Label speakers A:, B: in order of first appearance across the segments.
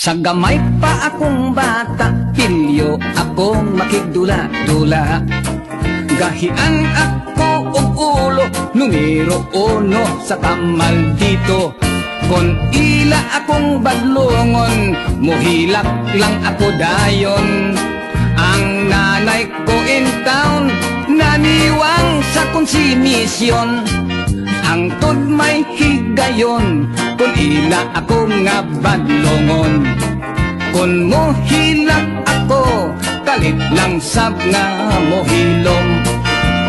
A: Sa gamay pa akong bata, pilyo akong makigdula-dula. Gahian ako og ulo, numero 1 sa kamal dito. Kon ila akong badlongon, muhilak lang ako dayon. Ang nanay ko in town, naniwang sa konsimisyon. Hangtod may higayon, kun ila ako nga badlongon. Kun mohilak ako, kalit lang sab nga mohilom.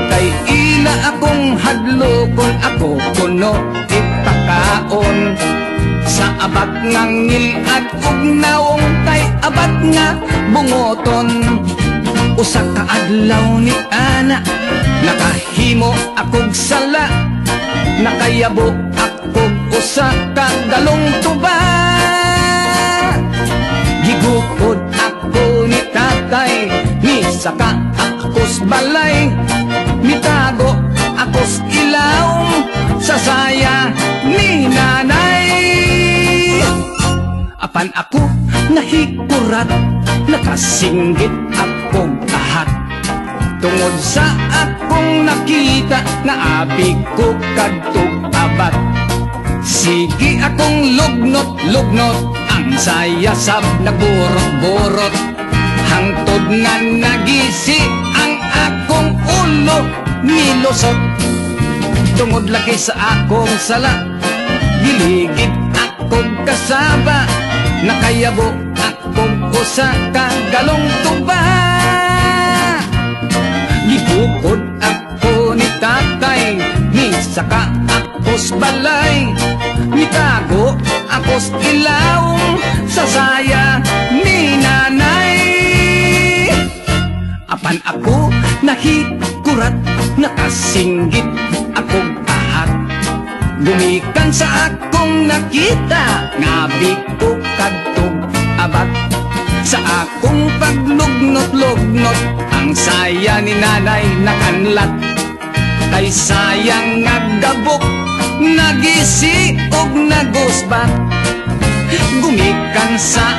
A: Kay ila akong hadlo, kun ako kuno ipakaon. Sa abak nga ngilad ug naong, kay abak nga bungoton. Usa ka adlaw ni ana, nakahimo akong sala. Nakayabo akong usa ka galong tuba. Gigukod ako ni tatay, ni saka akos balay. Mitago akos ilaw, sa saya ni nanay. Apan ako nahikurat, nakasinggit akong kahat. Tungod sa akong nakita, nga abi ko kadtog abat. Sige akong lugnot-lugnot, ang saya sab nagburot-burot. Hangtod nga nagisi ang akong ulo nilusot. Tungod lagi sa akong sala, giligid akong kasaba. Nakayabo akong usa ka galong tuba. Gibukod ako ni tatay, ni saka akos balay. Mitago akos ilaw, sa saya ni nanay. Apan ako nahikurat, nakasinggit akong kahat. Gumikan sa akong nakita, ngabi ko kadtog abat. Sa akong paglugnot-lugnot, ang saya ni nanay nakanlat. Kay sayang nagdabok, nagisi og nagusbat. Gumikan sa